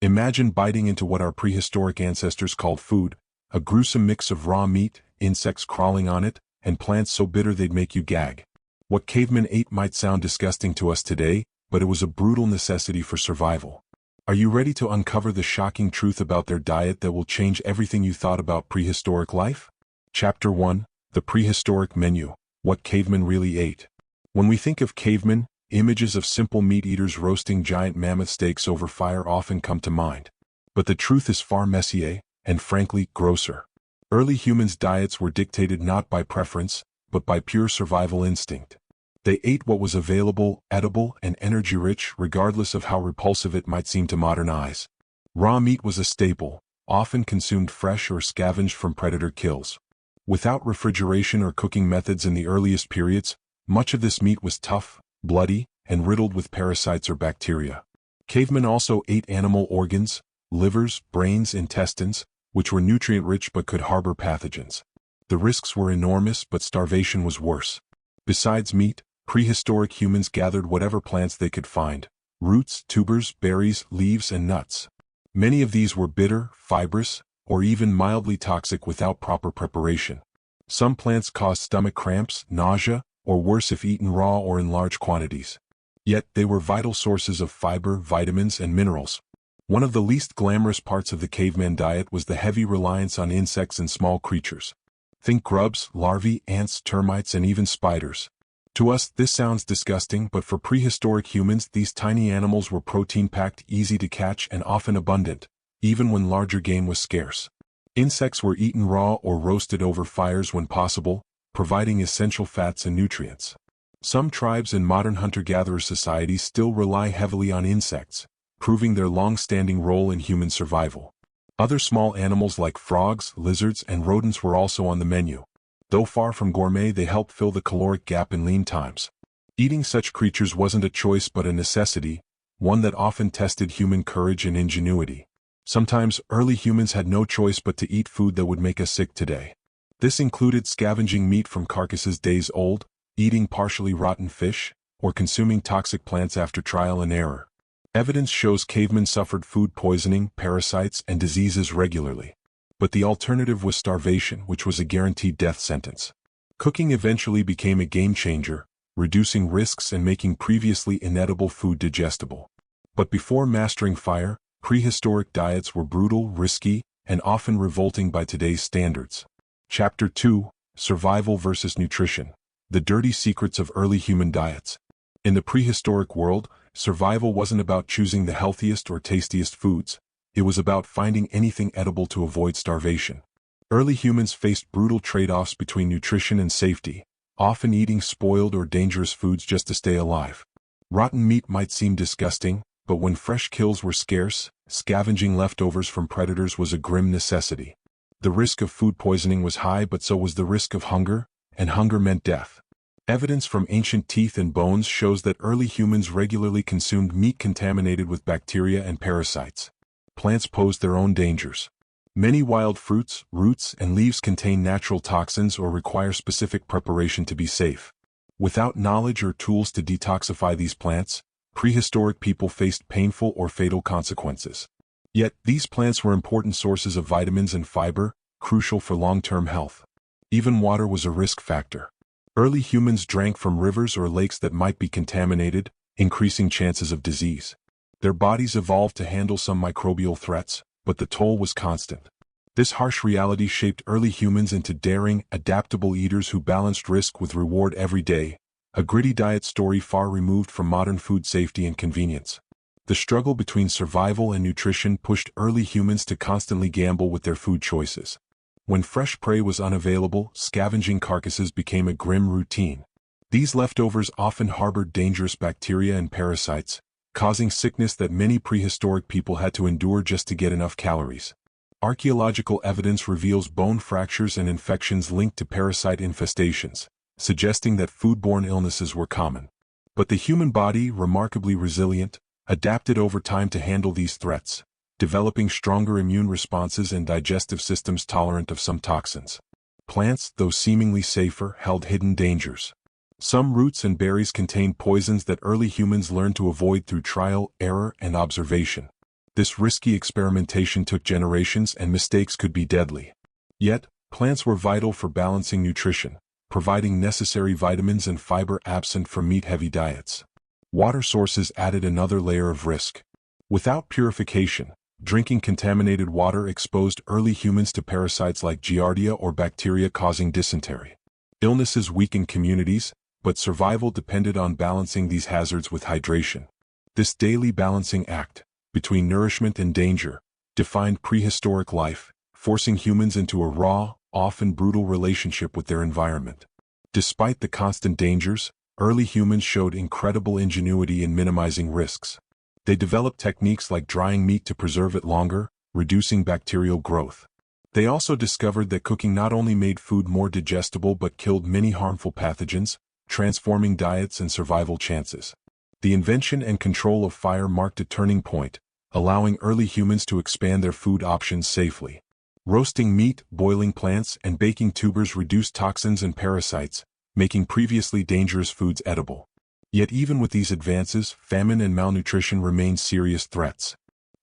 Imagine biting into what our prehistoric ancestors called food, a gruesome mix of raw meat, insects crawling on it, and plants so bitter they'd make you gag. What cavemen ate might sound disgusting to us today, but it was a brutal necessity for survival. Are you ready to uncover the shocking truth about their diet that will change everything you thought about prehistoric life? Chapter 1: The Prehistoric Menu: What Cavemen Really Ate. When we think of cavemen, images of simple meat-eaters roasting giant mammoth steaks over fire often come to mind. But the truth is far messier, and frankly, grosser. Early humans' diets were dictated not by preference, but by pure survival instinct. They ate what was available, edible, and energy-rich, regardless of how repulsive it might seem to modern eyes. Raw meat was a staple, often consumed fresh or scavenged from predator kills. Without refrigeration or cooking methods in the earliest periods, much of this meat was tough, bloody, and riddled with parasites or bacteria. Cavemen also ate animal organs, livers, brains, intestines, which were nutrient-rich but could harbor pathogens. The risks were enormous, but starvation was worse. Besides meat, prehistoric humans gathered whatever plants they could find: roots, tubers, berries, leaves, and nuts. Many of these were bitter, fibrous, or even mildly toxic without proper preparation. Some plants caused stomach cramps, nausea, or worse if eaten raw or in large quantities. Yet they were vital sources of fiber, vitamins, and minerals. One of the least glamorous parts of the caveman diet was the heavy reliance on insects and small creatures. Think grubs, larvae, ants, termites, and even spiders. To us, this sounds disgusting, but for prehistoric humans, these tiny animals were protein-packed, easy to catch, and often abundant, even when larger game was scarce. Insects were eaten raw or roasted over fires when possible, providing essential fats and nutrients. Some tribes in modern hunter-gatherer societies still rely heavily on insects, proving their long-standing role in human survival. Other small animals like frogs, lizards, and rodents were also on the menu. Though far from gourmet, they helped fill the caloric gap in lean times. Eating such creatures wasn't a choice but a necessity, one that often tested human courage and ingenuity. Sometimes early humans had no choice but to eat food that would make us sick today. This included scavenging meat from carcasses days old, eating partially rotten fish, or consuming toxic plants after trial and error. Evidence shows cavemen suffered food poisoning, parasites, and diseases regularly. But the alternative was starvation, which was a guaranteed death sentence. Cooking eventually became a game-changer, reducing risks and making previously inedible food digestible. But before mastering fire, prehistoric diets were brutal, risky, and often revolting by today's standards. Chapter 2: Survival versus Nutrition: The Dirty Secrets of Early Human Diets. In the prehistoric world, survival wasn't about choosing the healthiest or tastiest foods. It was about finding anything edible to avoid starvation. Early humans faced brutal trade-offs between nutrition and safety, often eating spoiled or dangerous foods just to stay alive. Rotten meat might seem disgusting, but when fresh kills were scarce, scavenging leftovers from predators was a grim necessity. The risk of food poisoning was high, but so was the risk of hunger, and hunger meant death. Evidence from ancient teeth and bones shows that early humans regularly consumed meat contaminated with bacteria and parasites. Plants posed their own dangers. Many wild fruits, roots, and leaves contain natural toxins or require specific preparation to be safe. Without knowledge or tools to detoxify these plants, prehistoric people faced painful or fatal consequences. Yet, these plants were important sources of vitamins and fiber, crucial for long-term health. Even water was a risk factor. Early humans drank from rivers or lakes that might be contaminated, increasing chances of disease. Their bodies evolved to handle some microbial threats, but the toll was constant. This harsh reality shaped early humans into daring, adaptable eaters who balanced risk with reward every day, a gritty diet story far removed from modern food safety and convenience. The struggle between survival and nutrition pushed early humans to constantly gamble with their food choices. When fresh prey was unavailable, scavenging carcasses became a grim routine. These leftovers often harbored dangerous bacteria and parasites, causing sickness that many prehistoric people had to endure just to get enough calories. Archaeological evidence reveals bone fractures and infections linked to parasite infestations, suggesting that foodborne illnesses were common. But the human body, remarkably resilient, adapted over time to handle these threats, developing stronger immune responses and digestive systems tolerant of some toxins. Plants, though seemingly safer, held hidden dangers. Some roots and berries contained poisons that early humans learned to avoid through trial, error, and observation. This risky experimentation took generations and mistakes could be deadly. Yet, plants were vital for balancing nutrition, providing necessary vitamins and fiber absent from meat-heavy diets. Water sources added another layer of risk. Without purification, drinking contaminated water exposed early humans to parasites like Giardia or bacteria causing dysentery. Illnesses weakened communities, but survival depended on balancing these hazards with hydration. This daily balancing act, between nourishment and danger, defined prehistoric life, forcing humans into a raw, often brutal relationship with their environment. Despite the constant dangers, early humans showed incredible ingenuity in minimizing risks. They developed techniques like drying meat to preserve it longer, reducing bacterial growth. They also discovered that cooking not only made food more digestible but killed many harmful pathogens, transforming diets and survival chances. The invention and control of fire marked a turning point, allowing early humans to expand their food options safely. Roasting meat, boiling plants, and baking tubers reduced toxins and parasites, making previously dangerous foods edible. Yet even with these advances, famine and malnutrition remained serious threats.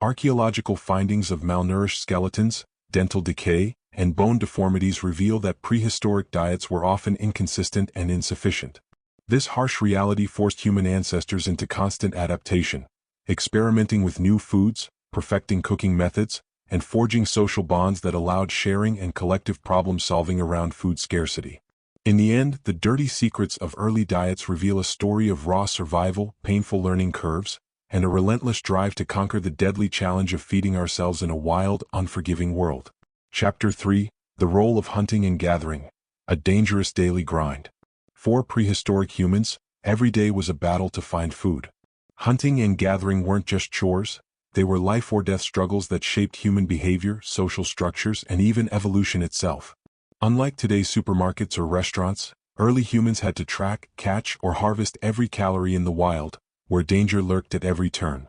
Archaeological findings of malnourished skeletons, dental decay, and bone deformities reveal that prehistoric diets were often inconsistent and insufficient. This harsh reality forced human ancestors into constant adaptation, experimenting with new foods, perfecting cooking methods, and forging social bonds that allowed sharing and collective problem-solving around food scarcity. In the end, the dirty secrets of early diets reveal a story of raw survival, painful learning curves, and a relentless drive to conquer the deadly challenge of feeding ourselves in a wild, unforgiving world. Chapter 3: The Role of Hunting and Gathering, a Dangerous Daily Grind. For prehistoric humans, every day was a battle to find food. Hunting and gathering weren't just chores, they were life-or-death struggles that shaped human behavior, social structures, and even evolution itself. Unlike today's supermarkets or restaurants, early humans had to track, catch, or harvest every calorie in the wild, where danger lurked at every turn.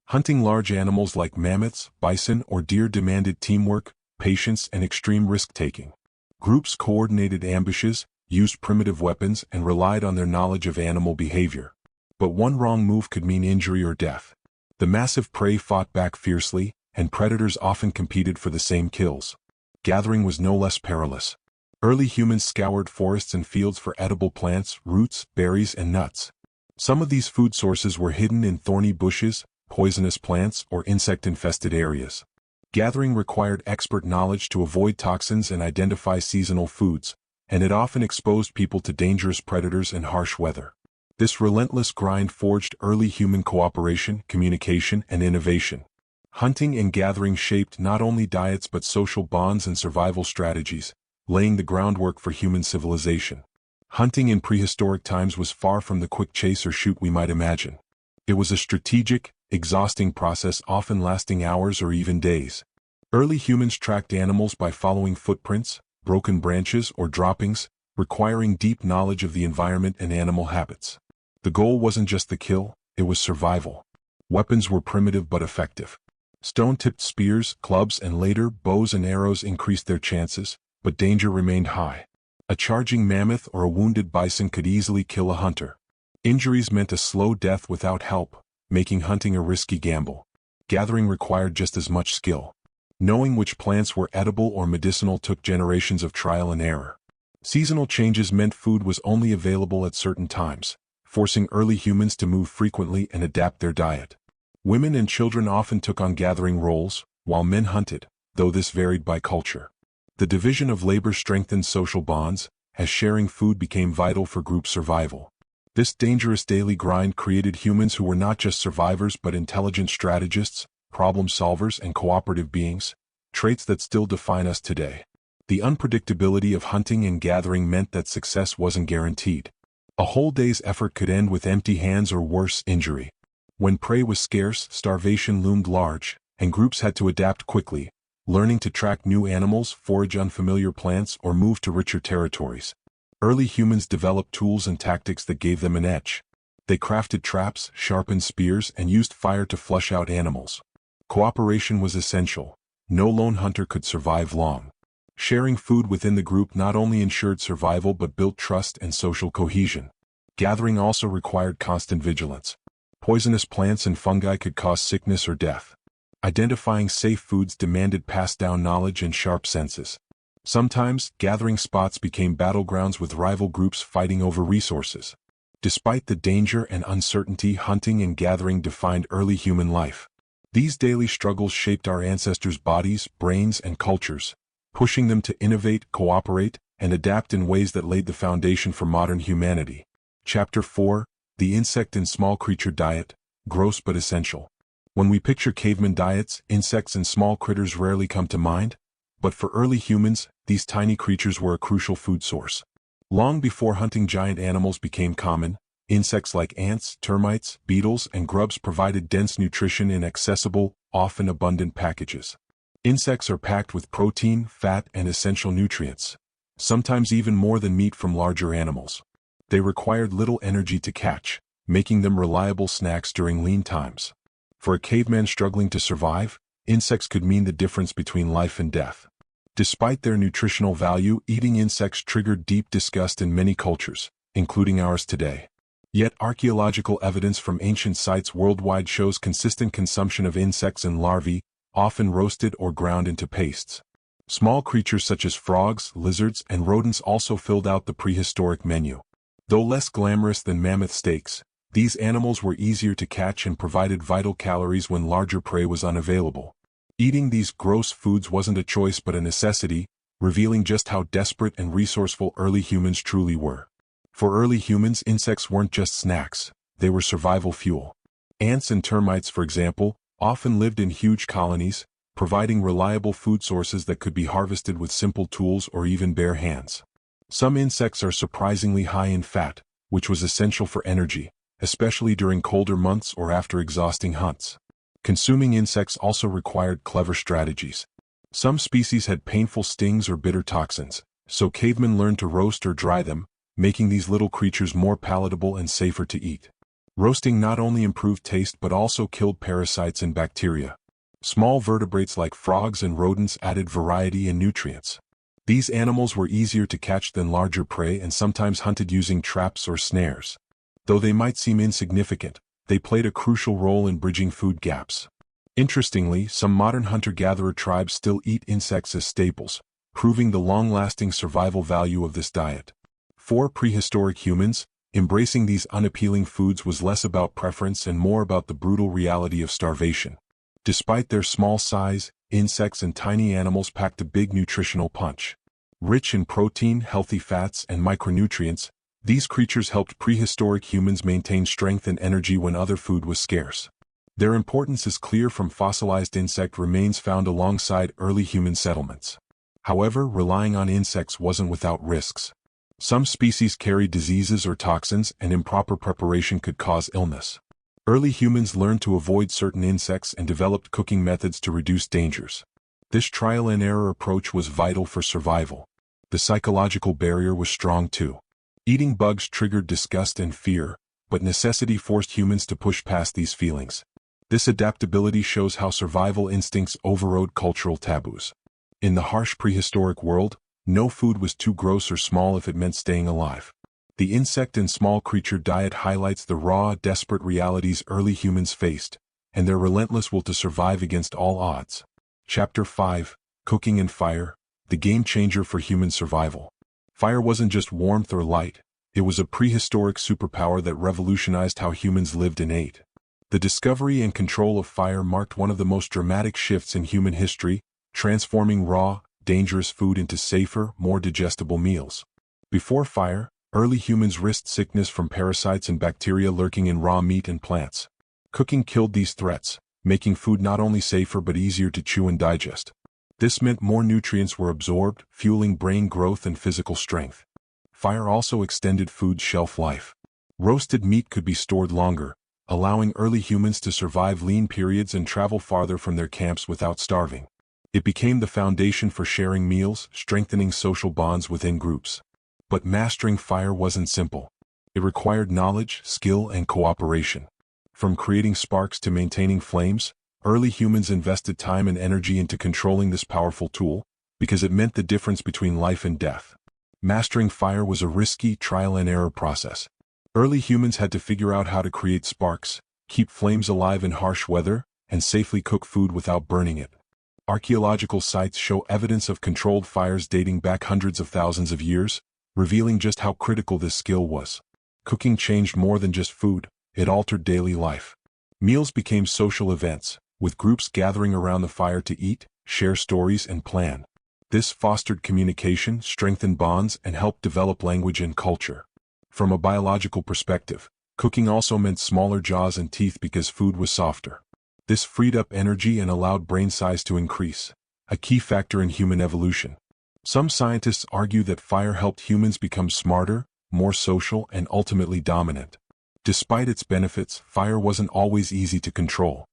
Hunting large animals like mammoths, bison, or deer demanded teamwork, patience, and extreme risk-taking. Groups coordinated ambushes, used primitive weapons, and relied on their knowledge of animal behavior. But one wrong move could mean injury or death. The massive prey fought back fiercely, and predators often competed for the same kills. Gathering was no less perilous. Early humans scoured forests and fields for edible plants, roots, berries, and nuts. Some of these food sources were hidden in thorny bushes, poisonous plants, or insect-infested areas. Gathering required expert knowledge to avoid toxins and identify seasonal foods, and it often exposed people to dangerous predators and harsh weather. This relentless grind forged early human cooperation, communication, and innovation. Hunting and gathering shaped not only diets but social bonds and survival strategies, laying the groundwork for human civilization. Hunting in prehistoric times was far from the quick chase or shoot we might imagine. It was a strategic, exhausting process often lasting hours or even days. Early humans tracked animals by following footprints, broken branches, or droppings, requiring deep knowledge of the environment and animal habits. The goal wasn't just the kill, it was survival. Weapons were primitive but effective. Stone-tipped spears, clubs, and later bows and arrows increased their chances, but danger remained high. A charging mammoth or a wounded bison could easily kill a hunter. Injuries meant a slow death without help, making hunting a risky gamble. Gathering required just as much skill. Knowing which plants were edible or medicinal took generations of trial and error. Seasonal changes meant food was only available at certain times, forcing early humans to move frequently and adapt their diet. Women and children often took on gathering roles, while men hunted, though this varied by culture. The division of labor strengthened social bonds, as sharing food became vital for group survival. This dangerous daily grind created humans who were not just survivors but intelligent strategists, problem solvers, and cooperative beings, traits that still define us today. The unpredictability of hunting and gathering meant that success wasn't guaranteed. A whole day's effort could end with empty hands or worse, injury. When prey was scarce, starvation loomed large, and groups had to adapt quickly, learning to track new animals, forage unfamiliar plants, or move to richer territories. Early humans developed tools and tactics that gave them an edge. They crafted traps, sharpened spears, and used fire to flush out animals. Cooperation was essential. No lone hunter could survive long. Sharing food within the group not only ensured survival but built trust and social cohesion. Gathering also required constant vigilance. Poisonous plants and fungi could cause sickness or death. Identifying safe foods demanded passed-down knowledge and sharp senses. Sometimes, gathering spots became battlegrounds with rival groups fighting over resources. Despite the danger and uncertainty, hunting and gathering defined early human life. These daily struggles shaped our ancestors' bodies, brains, and cultures, pushing them to innovate, cooperate, and adapt in ways that laid the foundation for modern humanity. Chapter 4: The Insect and Small Creature Diet, Gross but Essential. When we picture caveman diets, insects and small critters rarely come to mind, but for early humans, these tiny creatures were a crucial food source. Long before hunting giant animals became common, insects like ants, termites, beetles, and grubs provided dense nutrition in accessible, often abundant packages. Insects are packed with protein, fat, and essential nutrients, sometimes even more than meat from larger animals. They required little energy to catch, making them reliable snacks during lean times. For a caveman struggling to survive, insects could mean the difference between life and death. Despite their nutritional value, eating insects triggered deep disgust in many cultures, including ours today. Yet archaeological evidence from ancient sites worldwide shows consistent consumption of insects and larvae, often roasted or ground into pastes. Small creatures such as frogs, lizards, and rodents also filled out the prehistoric menu. Though less glamorous than mammoth steaks, these animals were easier to catch and provided vital calories when larger prey was unavailable. Eating these gross foods wasn't a choice but a necessity, revealing just how desperate and resourceful early humans truly were. For early humans, insects weren't just snacks, they were survival fuel. Ants and termites, for example, often lived in huge colonies, providing reliable food sources that could be harvested with simple tools or even bare hands. Some insects are surprisingly high in fat, which was essential for energy, especially during colder months or after exhausting hunts. Consuming insects also required clever strategies. Some species had painful stings or bitter toxins, so cavemen learned to roast or dry them, making these little creatures more palatable and safer to eat. Roasting not only improved taste but also killed parasites and bacteria. Small vertebrates like frogs and rodents added variety and nutrients. These animals were easier to catch than larger prey and sometimes hunted using traps or snares. Though they might seem insignificant, they played a crucial role in bridging food gaps. Interestingly, some modern hunter-gatherer tribes still eat insects as staples, proving the long-lasting survival value of this diet. For prehistoric humans, embracing these unappealing foods was less about preference and more about the brutal reality of starvation. Despite their small size, insects and tiny animals packed a big nutritional punch. Rich in protein, healthy fats, and micronutrients, these creatures helped prehistoric humans maintain strength and energy when other food was scarce. Their importance is clear from fossilized insect remains found alongside early human settlements. However, relying on insects wasn't without risks. Some species carried diseases or toxins, and improper preparation could cause illness. Early humans learned to avoid certain insects and developed cooking methods to reduce dangers. This trial-and-error approach was vital for survival. The psychological barrier was strong too. Eating bugs triggered disgust and fear, but necessity forced humans to push past these feelings. This adaptability shows how survival instincts overrode cultural taboos. In the harsh prehistoric world, no food was too gross or small if it meant staying alive. The insect and small creature diet highlights the raw, desperate realities early humans faced, and their relentless will to survive against all odds. Chapter 5: Cooking and Fire, the game changer for human survival. Fire wasn't just warmth or light, it was a prehistoric superpower that revolutionized how humans lived and ate. The discovery and control of fire marked one of the most dramatic shifts in human history, transforming raw, dangerous food into safer, more digestible meals. Before fire, early humans risked sickness from parasites and bacteria lurking in raw meat and plants. Cooking killed these threats, making food not only safer but easier to chew and digest. This meant more nutrients were absorbed, fueling brain growth and physical strength. Fire also extended food's shelf life. Roasted meat could be stored longer, allowing early humans to survive lean periods and travel farther from their camps without starving. It became the foundation for sharing meals, strengthening social bonds within groups. But mastering fire wasn't simple. It required knowledge, skill, and cooperation. From creating sparks to maintaining flames, early humans invested time and energy into controlling this powerful tool, because it meant the difference between life and death. Mastering fire was a risky trial-and-error process. Early humans had to figure out how to create sparks, keep flames alive in harsh weather, and safely cook food without burning it. Archaeological sites show evidence of controlled fires dating back hundreds of thousands of years, revealing just how critical this skill was. Cooking changed more than just food, it altered daily life. Meals became social events, with groups gathering around the fire to eat, share stories, and plan. This fostered communication, strengthened bonds, and helped develop language and culture. From a biological perspective, cooking also meant smaller jaws and teeth because food was softer. This freed up energy and allowed brain size to increase, a key factor in human evolution. Some scientists argue that fire helped humans become smarter, more social, and ultimately dominant. Despite its benefits, fire wasn't always easy to control.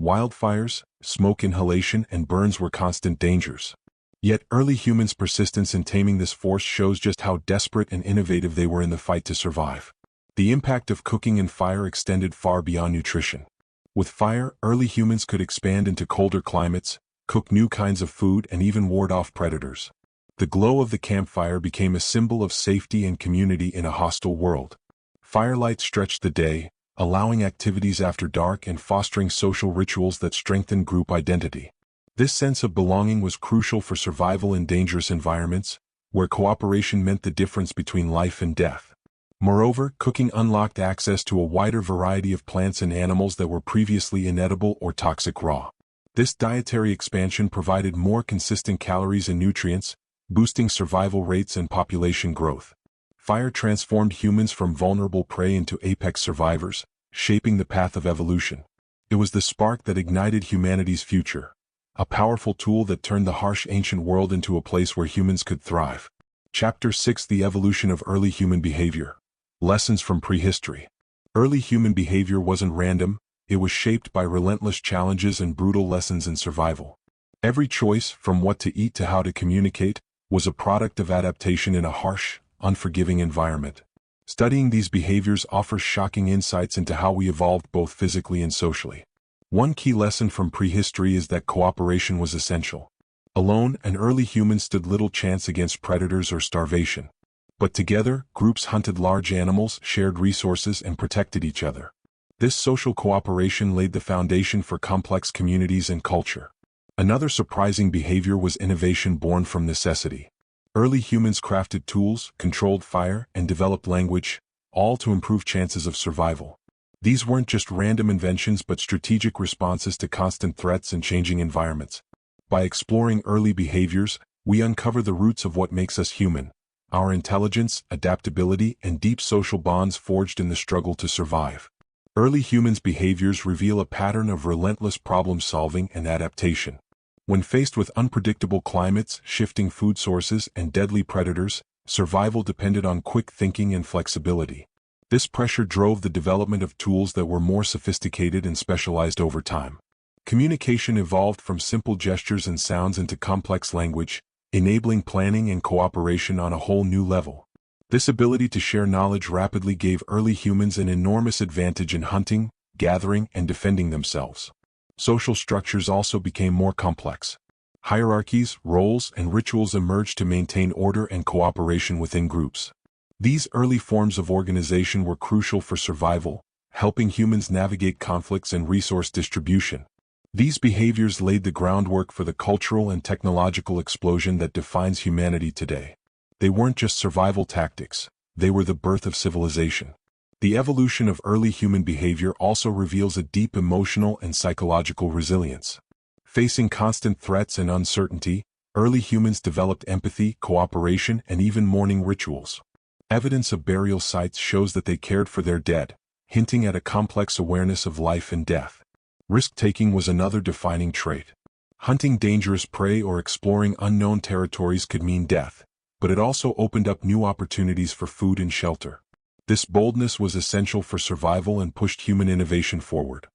Wildfires, smoke inhalation, and burns were constant dangers. Yet early humans' persistence in taming this force shows just how desperate and innovative they were in the fight to survive. The impact of cooking and fire extended far beyond nutrition. With fire, early humans could expand into colder climates, cook new kinds of food, and even ward off predators. The glow of the campfire became a symbol of safety and community in a hostile world. Firelight stretched the day, allowing activities after dark and fostering social rituals that strengthened group identity. This sense of belonging was crucial for survival in dangerous environments, where cooperation meant the difference between life and death. Moreover, cooking unlocked access to a wider variety of plants and animals that were previously inedible or toxic raw. This dietary expansion provided more consistent calories and nutrients, boosting survival rates and population growth. Fire transformed humans from vulnerable prey into apex survivors, shaping the path of evolution. It was the spark that ignited humanity's future, a powerful tool that turned the harsh ancient world into a place where humans could thrive. Chapter 6: The Evolution of Early Human Behavior. Lessons from Prehistory. Early human behavior wasn't random, it was shaped by relentless challenges and brutal lessons in survival. Every choice, from what to eat to how to communicate, was a product of adaptation in a harsh, unforgiving environment. Studying these behaviors offers shocking insights into how we evolved both physically and socially. One key lesson from prehistory is that cooperation was essential. Alone, an early human stood little chance against predators or starvation. But together, groups hunted large animals, shared resources, and protected each other. This social cooperation laid the foundation for complex communities and culture. Another surprising behavior was innovation born from necessity. Early humans crafted tools, controlled fire, and developed language, all to improve chances of survival. These weren't just random inventions but strategic responses to constant threats and changing environments. By exploring early behaviors, we uncover the roots of what makes us human: our intelligence, adaptability, and deep social bonds forged in the struggle to survive. Early humans' behaviors reveal a pattern of relentless problem-solving and adaptation. When faced with unpredictable climates, shifting food sources, and deadly predators, survival depended on quick thinking and flexibility. This pressure drove the development of tools that were more sophisticated and specialized over time. Communication evolved from simple gestures and sounds into complex language, enabling planning and cooperation on a whole new level. This ability to share knowledge rapidly gave early humans an enormous advantage in hunting, gathering, and defending themselves. Social structures also became more complex. Hierarchies, roles, and rituals emerged to maintain order and cooperation within groups. These early forms of organization were crucial for survival, helping humans navigate conflicts and resource distribution. These behaviors laid the groundwork for the cultural and technological explosion that defines humanity today. They weren't just survival tactics, they were the birth of civilization. The evolution of early human behavior also reveals a deep emotional and psychological resilience. Facing constant threats and uncertainty, early humans developed empathy, cooperation, and even mourning rituals. Evidence of burial sites shows that they cared for their dead, hinting at a complex awareness of life and death. Risk-taking was another defining trait. Hunting dangerous prey or exploring unknown territories could mean death, but it also opened up new opportunities for food and shelter. This boldness was essential for survival and pushed human innovation forward.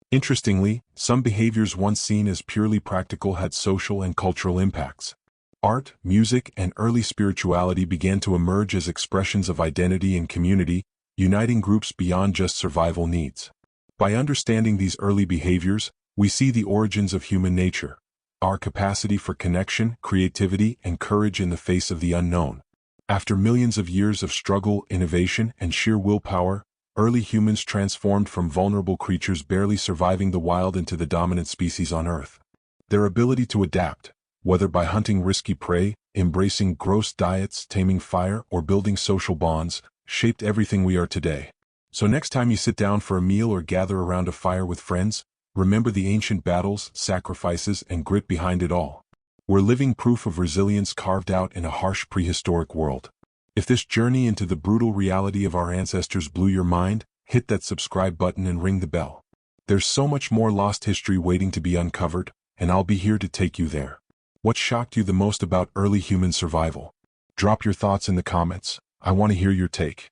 Interestingly, some behaviors once seen as purely practical had social and cultural impacts. Art, music, and early spirituality began to emerge as expressions of identity and community, uniting groups beyond just survival needs. By understanding these early behaviors, we see the origins of human nature, our capacity for connection, creativity, and courage in the face of the unknown. After millions of years of struggle, innovation, and sheer willpower, Early humans transformed from vulnerable creatures barely surviving the wild into the dominant species on Earth. Their ability to adapt, whether by hunting risky prey, embracing gross diets, taming fire, or building social bonds, shaped everything we are today. So next time you sit down for a meal or gather around a fire with friends, remember the ancient battles, sacrifices, and grit behind it all. We're living proof of resilience carved out in a harsh prehistoric world. If this journey into the brutal reality of our ancestors blew your mind, hit that subscribe button and ring the bell. There's so much more lost history waiting to be uncovered, and I'll be here to take you there. What shocked you the most about early human survival? Drop your thoughts in the comments. I want to hear your take.